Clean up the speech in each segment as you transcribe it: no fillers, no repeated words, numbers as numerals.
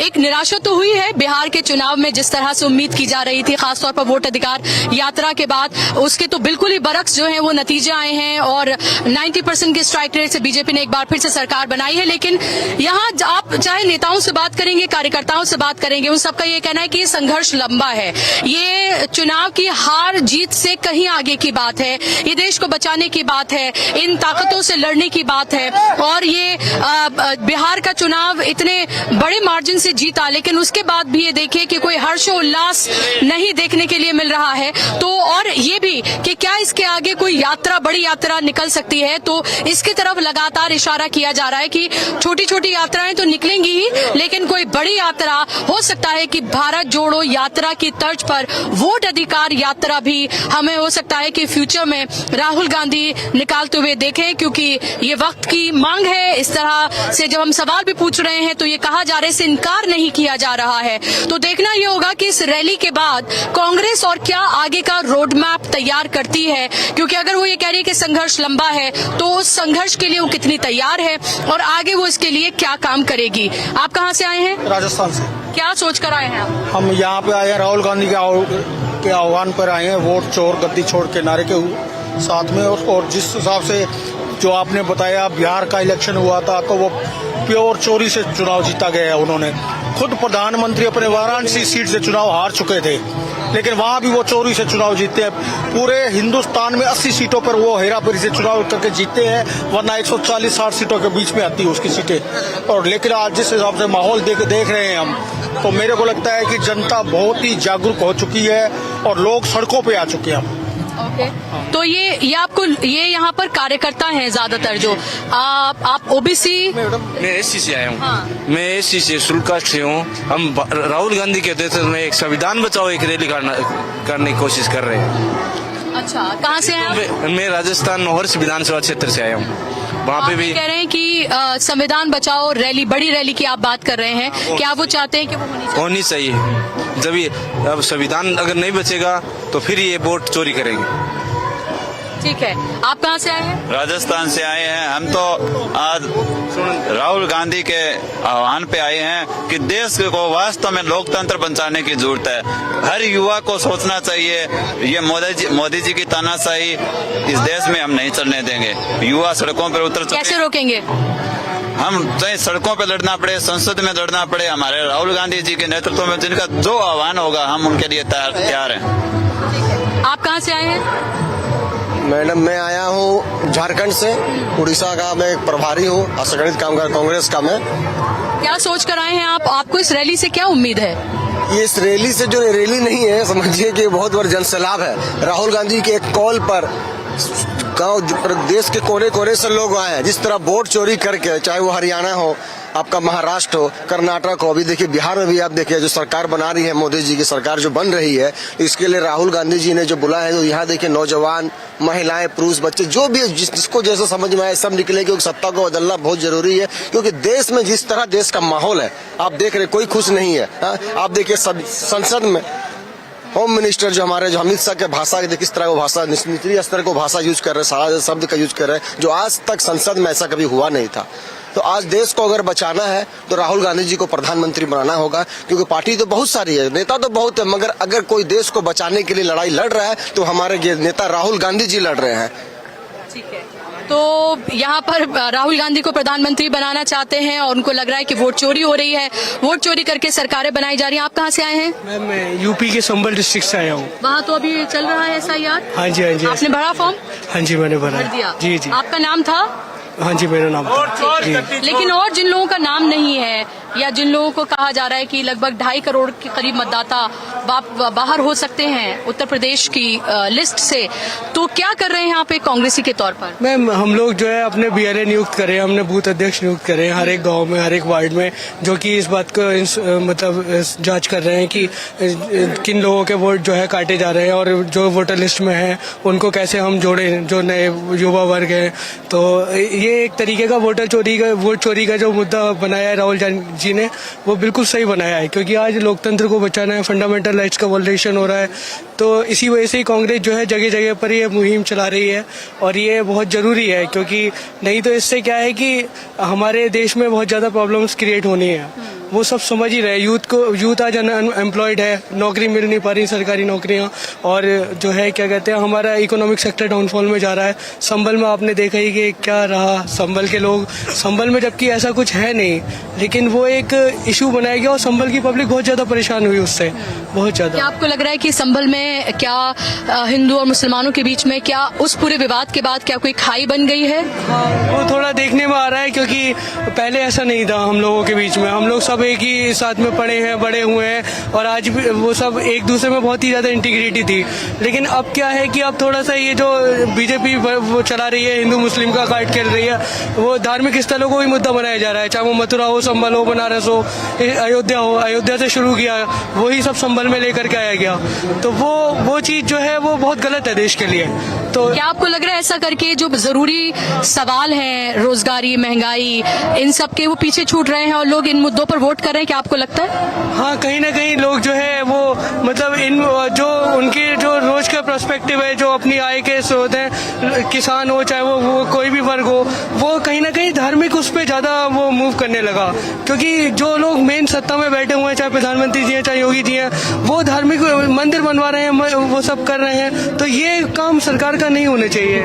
एक निराशा तो हुई है बिहार के चुनाव में, जिस तरह से उम्मीद की जा रही थी, खासतौर पर वोट अधिकार यात्रा के बाद उसके तो बिल्कुल ही बरक्स जो है वो नतीजे आए हैं और 90% के स्ट्राइक रेट से बीजेपी ने एक बार फिर से सरकार बनाई है। लेकिन यहाँ आप चाहे नेताओं से बात करेंगे, कार्यकर्ताओं से बात करेंगे, उन सबका ये कहना है कि ये संघर्ष लंबा है, ये चुनाव की हार जीत से कहीं आगे की बात है, ये देश को बचाने की बात है, इन ताकतों से लड़ने की बात है। और ये बिहार का चुनाव इतने बड़े मार्जिन से जीता, लेकिन उसके बाद भी ये देखिए कि कोई हर्षोल्लास नहीं देखने के लिए मिल रहा है। तो और ये भी कि क्या इसके आगे कोई यात्रा, बड़ी यात्रा निकल सकती है, तो इसकी तरफ लगातार इशारा किया जा रहा है कि छोटी छोटी यात्राएं तो निकलेंगी ही, लेकिन कोई बड़ी यात्रा हो सकता है कि भारत जोड़ो यात्रा की तर्ज पर वोट अधिकार यात्रा भी हमें हो सकता है कि फ्यूचर में राहुल गांधी निकालते हुए देखें, क्योंकि ये वक्त की मांग है। इस तरह से जब हम सवाल भी पूछ रहे हैं तो ये कहा जा रहा है, इससे इनकार नहीं किया जा रहा है। तो देखना ये होगा कि इस रैली के बाद कांग्रेस और क्या आगे का रोड मैप तैयार करती है, क्योंकि अगर वो ये कह रही है कि संघर्ष लंबा है तो उस संघर्ष के लिए वो कितनी तैयार है और आगे वो इसके लिए क्या काम करेगी। आप कहाँ से आए हैं? राजस्थान से। क्या सोच कर आए हैं आप? हम यहाँ पे आए हैं राहुल गांधी के आह्वान पर आए हैं, वोट चोर गद्दी छोड़ के नारे के साथ में। और जिस हिसाब से जो आपने बताया बिहार का इलेक्शन हुआ था तो वो प्योर चोरी से चुनाव जीता गया है। उन्होंने खुद प्रधानमंत्री अपने वाराणसी सीट से चुनाव हार चुके थे, लेकिन वहां भी वो चोरी से चुनाव जीते हैं। पूरे हिंदुस्तान में 80 सीटों पर वो हेराफेरी से चुनाव करके जीते हैं, वरना 140-60 सीटों के बीच में आती है उसकी सीटें। और लेकिन आज जिस हिसाब से माहौल देख रहे हैं हम, तो मेरे को लगता है कि जनता बहुत ही जागरूक हो चुकी है और लोग सड़कों पे आ चुके हैं। तो ये आपको ये यहाँ पर कार्यकर्ता हैं ज्यादातर जो आप ओबीसी? मैं एससी से आया हूँ। हाँ। मैं एससी से शुल्कास्ट से हूँ। हम राहुल गांधी के नेतृत्व में एक संविधान बचाओ एक रैली करने की कोशिश कर रहे हैं। अच्छा, कहाँ से हैं? मैं राजस्थान नौहर्ष विधानसभा क्षेत्र से आया हूँ। वहाँ पे भी कह रहे हैं कि संविधान बचाओ रैली, बड़ी रैली की आप बात कर रहे हैं, क्या वो चाहते हैं कि वो होनी चाहिए? जब ये अब संविधान अगर नहीं बचेगा तो फिर ये वोट चोरी करेंगे। ठीक है, आप कहाँ से आए हैं? राजस्थान से आए हैं। हम तो आज राहुल गांधी के आह्वान पे आए हैं कि देश को वास्तव में लोकतंत्र बचाने की जरूरत है। हर युवा को सोचना चाहिए, ये मोदी जी की तानाशाही इस देश में हम नहीं चलने देंगे। युवा सड़कों पर उतर चुके। कैसे रोकेंगे? हम चाहे सड़कों पे लड़ना पड़े, संसद में लड़ना पड़े, हमारे राहुल गांधी जी के नेतृत्व में जिनका जो आह्वान होगा हम उनके लिए तैयार हैं। आप कहाँ से आए हैं? मैडम, मैं आया हूँ झारखंड से, उड़ीसा का मैं एक प्रभारी हूँ, असंगठित कामगार कांग्रेस का मैं। क्या सोच कर आए हैं आप? आपको इस रैली से क्या उम्मीद है? ये इस रैली से जो रैली नहीं है, समझिए कि बहुत बड़ा जनसैलाब है। राहुल गांधी के एक कॉल पर गांव देश के कोने कोने से लोग आए हैं। जिस तरह वोट चोरी करके, चाहे वो हरियाणा हो, आपका महाराष्ट्र हो, कर्नाटक हो, अभी देखिए बिहार में भी आप देखिए जो सरकार बना रही है, मोदी जी की सरकार जो बन रही है, इसके लिए राहुल गांधी जी ने जो बुलाया है, तो यहाँ देखिए नौजवान, महिलाएं, पुरुष, बच्चे, जो भी जिसको जैसा समझ में आए सब निकले, क्योंकि सत्ता को बदलना बहुत जरूरी है। क्योंकि देश में जिस तरह देश का माहौल है, आप देख रहे कोई खुश नहीं है। आप देखिए संसद में होम मिनिस्टर जो हमारे, जो अमित शाह के भाषा के किस तरह वो भाषा, निचली स्तर को भाषा यूज कर रहे हैं, सारा शब्द का यूज कर रहे हैं, जो आज तक संसद में ऐसा कभी हुआ नहीं था। तो आज देश को अगर बचाना है तो राहुल गांधी जी को प्रधानमंत्री बनाना होगा, क्योंकि पार्टी तो बहुत सारी है, नेता तो बहुत है, मगर अगर कोई देश को बचाने के लिए लड़ाई लड़ रहा है तो हमारे नेता राहुल गांधी जी लड़ रहे हैं। ठीक है, तो यहाँ पर राहुल गांधी को प्रधानमंत्री बनाना चाहते हैं और उनको लग रहा है कि वोट चोरी हो रही है, वोट चोरी करके सरकारें बनाई जा रही हैं। आप कहाँ से आए हैं? मैं यूपी के संबल डिस्ट्रिक्ट से आया हूँ। वहाँ तो अभी चल रहा है SIR? हाँ जी, हाँ जी। आपने भरा फॉर्म? हाँ जी, मैंने भरा दिया। जी जी। आपका नाम था? हाँ जी, मेरा नाम जी। लेकिन और जिन लोगों का नाम नहीं है, या जिन लोगों को कहा जा रहा है कि लगभग 2.5 करोड़ के करीब मतदाता बाहर हो सकते हैं उत्तर प्रदेश की लिस्ट से, तो क्या कर रहे हैं यहाँ पे कांग्रेसी के तौर पर? मैम, हम लोग जो है अपने BLA नियुक्त करे, हमने बूथ अध्यक्ष नियुक्त करे हर एक गांव में, हर एक वार्ड में, जो कि इस बात को मतलब जांच कर रहे हैं कि किन लोगों के वोट जो है काटे जा रहे हैं और जो वोटर लिस्ट में है उनको कैसे हम जोड़े, जो नए युवा वर्ग है। तो ये एक तरीके का वोट चोरी का जो मुद्दा बनाया है राहुल जी ने, वो बिल्कुल सही बनाया है, क्योंकि आज लोकतंत्र को बचाना है, फंडामेंटल राइट्स का वॉल्यूशन हो रहा है। तो इसी वजह से ही कांग्रेस जो है जगह जगह पर ये मुहिम चला रही है और ये बहुत जरूरी है, क्योंकि नहीं तो इससे क्या है कि हमारे देश में बहुत ज्यादा प्रॉब्लम्स क्रिएट होनी है। वो सब समझ ही रहे। यूथ आज अनएम्प्लॉयड है, नौकरी मिल नहीं पा रही सरकारी नौकरियां, और जो है क्या कहते हैं हमारा इकोनॉमिक सेक्टर डाउनफॉल में जा रहा है। संभल में आपने देखा ही कि क्या रहा, संभल के लोग, संभल में जबकि ऐसा कुछ है नहीं, लेकिन वो एक इशू बनाया गया और संभल की पब्लिक बहुत ज्यादा परेशान हुई उससे, बहुत ज्यादा। क्या आपको लग रहा है कि संभल में क्या हिंदू और मुसलमानों के बीच में क्या उस पूरे विवाद के बाद क्या कोई खाई बन गई है? वो थोड़ा देखने में आ रहा है, क्योंकि पहले ऐसा नहीं था हम लोगों के बीच में। हम लोग सब एक ही साथ में पढ़े हैं, बड़े हुए हैं, और आज भी वो सब एक दूसरे में बहुत ही ज्यादा इंटीग्रिटी थी। लेकिन अब क्या है कि अब थोड़ा सा ये जो बीजेपी वो चला रही है, हिंदू मुस्लिम का काट खेल रही है, वो धार्मिक स्थलों को भी मुद्दा बनाया जा रहा है, चाहे वो मथुरा हो, संभल हो, बनारस हो, अयोध्या हो। अयोध्या से शुरू किया, वही सब संभल में लेकर के आया गया। तो वो चीज जो है वो बहुत गलत है देश के लिए। तो क्या आपको लग रहा है ऐसा करके जो जरूरी सवाल हैं, रोजगारी, महंगाई, इन सब के वो पीछे छूट रहे हैं और लोग इन मुद्दों पर वोट कर रहे हैं? क्या आपको लगता है? हाँ, कहीं ना कहीं लोग जो है वो मतलब इन जो उनकी जो रोज का पर्सपेक्टिव है, जो अपनी आय के स्रोत हैं, किसान हो चाहे वो कोई भी वर्ग हो, वो कहीं ना कहीं धार्मिक उस पर ज्यादा वो मूव करने लगा। क्योंकि जो लोग मेन सत्ता में बैठे हुए हैं, चाहे प्रधानमंत्री जी हैं, चाहे योगी जी हैं, वो धार्मिक मंदिर बनवा रहे हैं, वो सब कर रहे हैं। तो ये काम सरकार का नहीं होना चाहिए।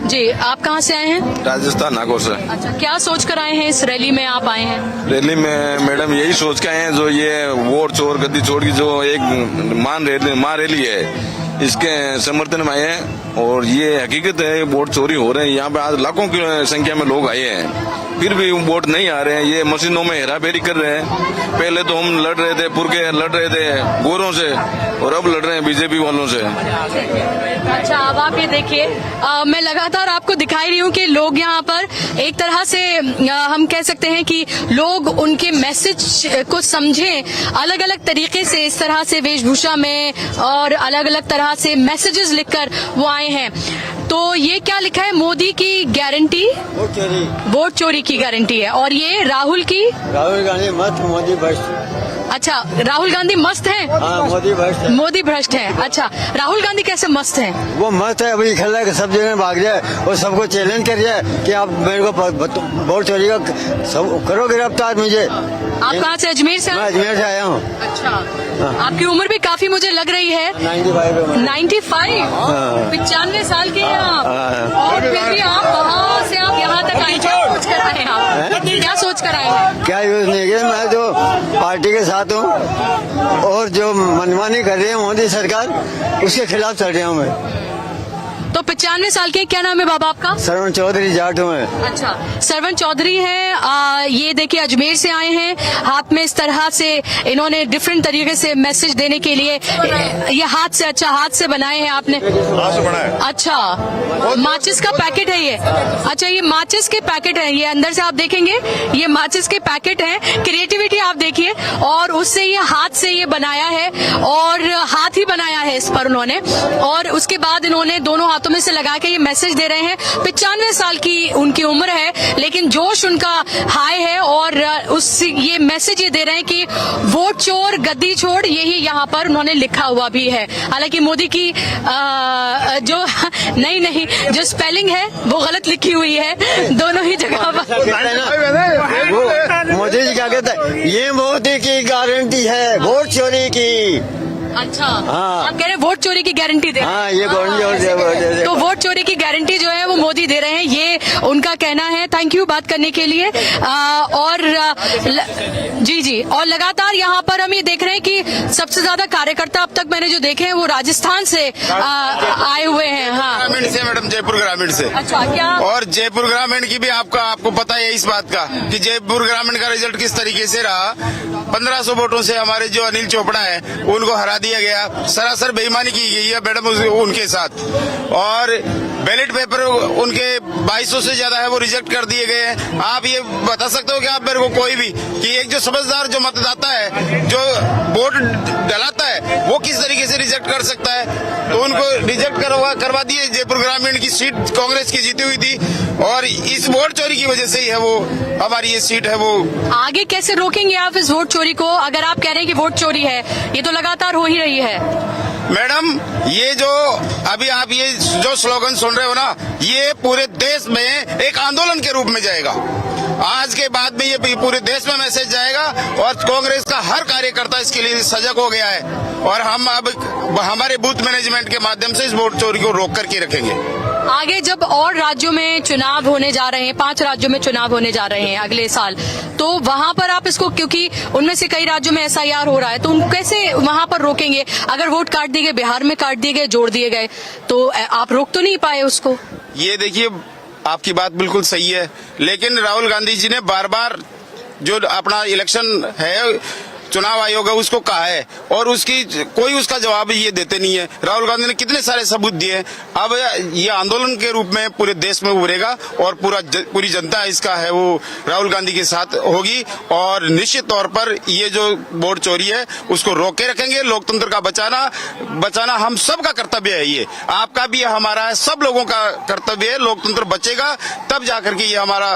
जी, आप कहाँ से आए हैं? राजस्थान नागौर से। अच्छा, क्या सोच कर आए हैं? इस रैली में आप आए हैं? रैली में मैडम यही सोच के आए हैं, जो ये वोट चोर गद्दी चोर की जो एक मां रैली है, इसके समर्थन में आए हैं। और ये हकीकत है, वोट चोरी हो रहे हैं। यहाँ पे आज लाखों की संख्या में लोग आए हैं, फिर भी वोट नहीं आ रहे हैं। ये मशीनों में हेराफेरी कर रहे हैं। पहले तो हम लड़ रहे थे, पुरके लड़ रहे थे गोरों से, और अब लड़ रहे हैं बीजेपी वालों से। अच्छा, अब आप ये देखिए, मैं लगातार आपको दिखाई रही हूँ कि लोग यहाँ पर एक तरह से हम कह सकते हैं कि लोग उनके मैसेज को समझें, अलग अलग तरीके से इस तरह से वेशभूषा में और अलग अलग तरह से मैसेजेस लिखकर वो आए हैं। तो ये क्या लिखा है? मोदी की गारंटी, वोट चोरी की गारंटी है। और ये राहुल की, राहुल गांधी मस्त, मोदी भ्रष्ट। अच्छा, राहुल गांधी मस्त है, मोदी भ्रष्ट है। मोदी भ्रष्ट है। अच्छा, राहुल गांधी कैसे मस्त है? वो मस्त है, अभी खेल रहा है, सब जगह भाग जाए और सबको चैलेंज कर जाए कि आप मेरे को वोट चोरी का सब करो, गिरफ्तार मुझे। आप कहाँ से? अजमेर से? मैं अजमेर से आया हूँ। अच्छा, आपकी उम्र भी काफी मुझे लग रही है। 95? 95 साल के हैं आप, और फिर भी आप वहाँ से आप यहाँ तक आए, क्या सोच कर आए आप? क्या सोच कर आए हैं? क्या यूज नहीं किया, मैं तो पार्टी के साथ हूँ, और जो मनमानी कर रही है मोदी सरकार, उसके खिलाफ चल रहा हूँ मैं। तो 95 साल के, क्या नाम है बाबा आपका? सरवण चौधरी जाट हूँ मैं। अच्छा, सरवण चौधरी हैं। ये देखिए अजमेर से आए हैं, हाथ में इस तरह से इन्होंने डिफरेंट तरीके से मैसेज देने के लिए ये हाथ से, अच्छा हाथ से बनाए हैं आपने? अच्छा, माचिस का पैकेट है ये? अच्छा, ये माचिस के पैकेट है, ये अंदर से आप देखेंगे ये माचिस के पैकेट हैं। क्रिएटिविटी आप देखिए, और उससे ये हाथ से ये बनाया है, और हाथ ही बनाया है इस पर उन्होंने, और उसके बाद इन्होंने दोनों हाथों में से लगा के ये मैसेज दे रहे हैं। 95 साल की उनकी उम्र है, लेकिन जोश उनका हाई है, और ये मैसेज ये दे रहे हैं कि वोट चोर गद्दी छोड़, यही यहाँ पर उन्होंने लिखा हुआ भी है। हालांकि मोदी की जो नहीं जो स्पेलिंग है वो गलत लिखी हुई है दोनों ही जगह पर। मोदी जी क्या कहता है, ये मोदी की गारंटी है वोट चोरी की। अच्छा, हाँ। आप कह रहे हैं वोट चोरी की गारंटी दे? हाँ, ये गारंटी। तो वोट चोरी की गारंटी जो है वो मोदी दे रहे हैं, ये उनका कहना है। थैंक यू बात करने के लिए। जी, और लगातार यहाँ पर हम ये देख रहे हैं कि सबसे ज्यादा कार्यकर्ता अब तक मैंने जो देखे हैं वो राजस्थान से आए हुए हैं। हाँ, ग्रामीण से मैडम, जयपुर ग्रामीण से। अच्छा, क्या? और जयपुर ग्रामीण की भी आपको पता है इस बात का कि जयपुर ग्रामीण का रिजल्ट किस तरीके से रहा। 1500 वोटों से हमारे जो अनिल चोपड़ा है उनको हरा दिया गया। सरासर बेईमानी की गई है मैडम उनके साथ, और बैलेट पेपर उनके 2200 से ज्यादा है वो रिजेक्ट कर दिए गए हैं। आप ये बता सकते हो कि आप मेरे को कोई भी कि एक जो समझदार जो मतदाता है, जो वोट डलाता है, वो किस तरीके से रिजेक्ट कर सकता है? तो उनको रिजेक्ट करवा दिए। जयपुर ग्रामीण की सीट कांग्रेस की जीती हुई थी, और इस वोट चोरी की वजह से ही है वो हमारी ये सीट है वो। आगे कैसे रोकेंगे आप इस वोट चोरी को? अगर आप कह रहे हैं कि वोट चोरी है, ये तो लगातार हो ही रही है। मैडम, ये जो अभी आप ये जो स्लोगन सुन रहे हो ना, ये पूरे देश में एक आंदोलन के रूप में जाएगा। आज के बाद में ये पूरे देश में मैसेज जाएगा और कांग्रेस का हर कार्यकर्ता इसके लिए सजग हो गया है और हम अब हमारे बूथ मैनेजमेंट के माध्यम से इस वोट चोरी को रोक करके रखेंगे। आगे जब और राज्यों में चुनाव होने जा रहे हैं, 5 राज्यों में चुनाव होने जा रहे हैं अगले साल, तो वहां पर आप इसको, क्योंकि उनमें से कई राज्यों में SIR हो रहा है, तो उनको कैसे वहां पर रोकेंगे? अगर वोट काट दिए गए, बिहार में काट दिए गए, जोड़ दिए गए, तो आप रोक तो नहीं पाए उसको? ये देखिए, आपकी बात बिल्कुल सही है, लेकिन राहुल गांधी जी ने बार बार जो अपना इलेक्शन है, चुनाव आयोग है, उसको कहा है और उसकी कोई उसका जवाब ये देते नहीं है। राहुल गांधी ने कितने सारे सबूत दिए। अब ये आंदोलन के रूप में पूरे देश में उभरेगा और पूरी जनता इसका है वो राहुल गांधी के साथ होगी और निश्चित तौर पर ये जो वोट चोरी है उसको रोक के रखेंगे। लोकतंत्र का बचाना हम सबका कर्तव्य है, ये आपका भी है, हमारा है, सब लोगों का कर्तव्य है। लोकतंत्र बचेगा तब जाकर के ये हमारा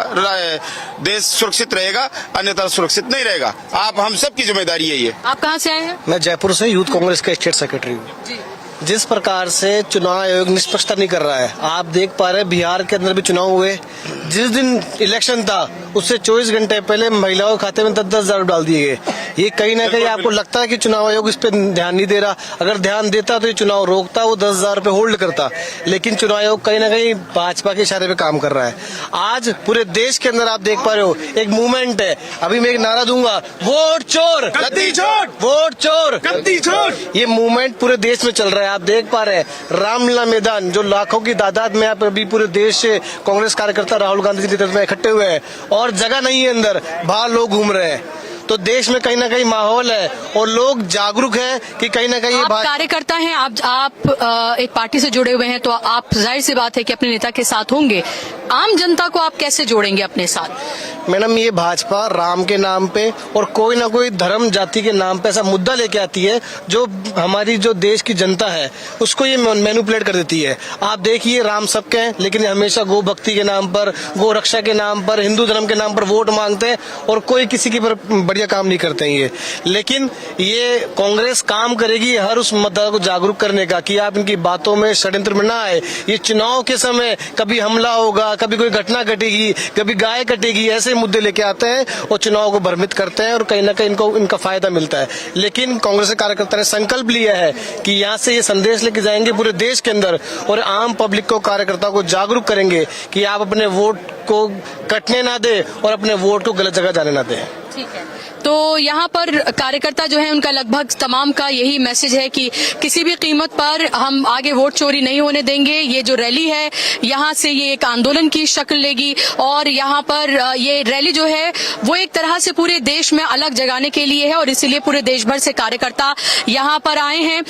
देश सुरक्षित रहेगा, अन्यथा सुरक्षित नहीं रहेगा। आप हम सबकी जिम्मेदारी है ये। आप कहाँ से आए हैं? मैं जयपुर से यूथ कांग्रेस का स्टेट सेक्रेटरी हूँ। जिस प्रकार से चुनाव आयोग निष्पक्षता नहीं कर रहा है, आप देख पा रहे हैं बिहार के अंदर भी चुनाव हुए, जिस दिन इलेक्शन था उससे 24 घंटे पहले महिलाओं के खाते में 10-10 हजार डाल दिए गए। ये कहीं ना कहीं आपको लगता है कि चुनाव आयोग इस पे ध्यान नहीं दे रहा। अगर ध्यान देता तो ये चुनाव रोकता, वो 10,000 रुपए होल्ड करता, लेकिन चुनाव आयोग कहीं ना कहीं भाजपा के इशारे पे काम कर रहा है। आज पूरे देश के अंदर आप देख पा रहे हो एक मूवमेंट है। अभी मैं एक नारा दूंगा, वोट चोर गद्दी छोड़, वोट चोर गद्दी छोड़। ये मूवमेंट पूरे देश में चल रहा है। आप देख पा रहे हैं रामलीला मैदान, जो लाखों की तादाद में आप अभी पूरे देश से कांग्रेस कार्यकर्ता राहुल गांधी के नेतृत्व में इकट्ठे हुए हैं और जगह नहीं है अंदर, बाहर लोग घूम रहे हैं। तो देश में कहीं ना कहीं माहौल है और लोग जागरूक हैं कि कहीं ना कहीं आप कार्यकर्ता हैं, आप एक पार्टी से जुड़े हुए हैं, तो आप जाहिर सी बात है कि अपने नेता के साथ होंगे। आम जनता को आप कैसे जोड़ेंगे अपने साथ? मैडम, ये भाजपा राम के नाम पे और कोई ना कोई धर्म जाति के नाम पे ऐसा मुद्दा लेके आती है जो हमारी जो देश की जनता है उसको ये मैनिपुलेट कर देती है। आप देखिए, राम सबके हैं, लेकिन हमेशा गो भक्ति के नाम पर, गो रक्षा के नाम पर, हिंदू धर्म के नाम पर वोट मांगते हैं और कोई किसी की बढ़िया काम नहीं करते हैं ये। लेकिन ये कांग्रेस काम करेगी हर उस मतदाता को जागरूक करने का कि आप इनकी बातों में षड्यंत्र में ना आए। ये चुनाव के समय कभी हमला होगा, कभी कोई घटना घटेगी, कभी गाय कटेगी, ऐसे मुद्दे लेके आते हैं और चुनाव को भ्रमित करते हैं और कहीं ना कहीं इनको इनका फायदा मिलता है। लेकिन कांग्रेस के कार्यकर्ता ने संकल्प लिया है कि यहाँ से ये संदेश लेके जाएंगे पूरे देश के अंदर और आम पब्लिक को, कार्यकर्ता को जागरूक करेंगे कि आप अपने वोट को कटने ना दे और अपने वोट को गलत जगह जाने ना दें। ठीक है, तो यहाँ पर कार्यकर्ता जो है उनका लगभग तमाम का यही मैसेज है कि किसी भी कीमत पर हम आगे वोट चोरी नहीं होने देंगे। ये जो रैली है यहाँ से ये एक आंदोलन की शक्ल लेगी और यहाँ पर ये रैली जो है वो एक तरह से पूरे देश में अलग जगाने के लिए है और इसीलिए पूरे देश भर से कार्यकर्ता यहाँ पर आए हैं।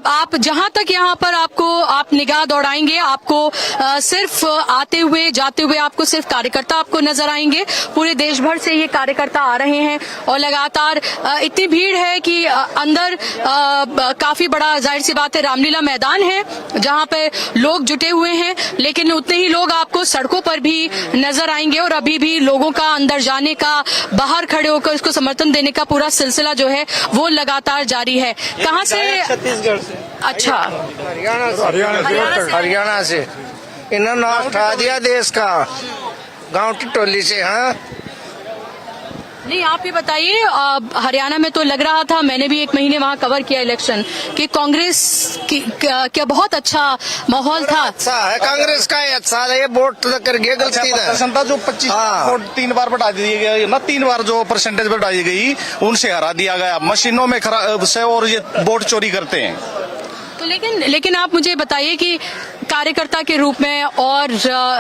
आप जहाँ तक यहाँ पर आप निगाह दौड़ाएंगे, आपको सिर्फ आते हुए जाते हुए आपको सिर्फ कार्यकर्ता आपको नजर आएंगे। पूरे देश भर से ये कार्यकर्ता आ रहे हैं और लगातार इतनी भीड़ है कि अंदर काफी बड़ा, जाहिर सी बात है, रामलीला मैदान है जहां पे लोग जुटे हुए हैं, लेकिन उतने ही लोग आपको सड़कों पर भी नजर आएंगे और अभी भी लोगों का अंदर जाने का, बाहर खड़े होकर इसको समर्थन देने का पूरा सिलसिला जो है वो लगातार जारी है। कहाँ से? छत्तीसगढ़ से। अच्छा, हरियाणा से इन्होंने उठा दिया देश का, गांव टिटोली से। हाँ, नहीं, आप ही बताइए, हरियाणा में तो लग रहा था, मैंने भी 1 महीने वहाँ कवर किया इलेक्शन, कि कांग्रेस की क्या बहुत अच्छा माहौल था। अच्छा है, कांग्रेस का ही अच्छा है। ये वोट कर गए, गलती था जो 25 वोट 3 बार बढ़ा दिए गए ना, 3 बार जो परसेंटेज बढ़ाई गई उनसे हरा दिया गया मशीनों में से, और ये वोट चोरी करते हैं। तो लेकिन आप मुझे बताइए कि कार्यकर्ता के रूप में और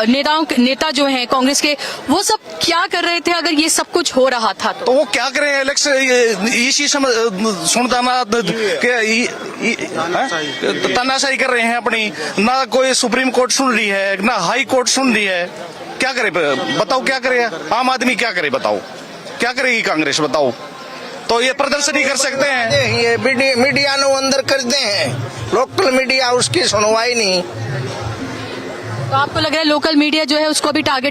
नेता जो हैं कांग्रेस के, वो सब क्या कर रहे थे अगर ये सब कुछ हो रहा था? तो वो क्या करें? इलेक्शन इसी सुनता ना तानाशाही कर रहे हैं अपनी, ना कोई सुप्रीम कोर्ट सुन रही है ना हाई कोर्ट सुन रही है। क्या करे बताओ, क्या करे आम आदमी, क्या करे बताओ, क्या करेगी कांग्रेस बताओ? तो ये प्रदर्शन ही कर सकते हैं। ये मीडिया नो अंदर करते हैं, लोकल मीडिया उसकी सुनवाई नहीं। तो आपको लग रहा है लोकल मीडिया जो है उसको भी टारगेट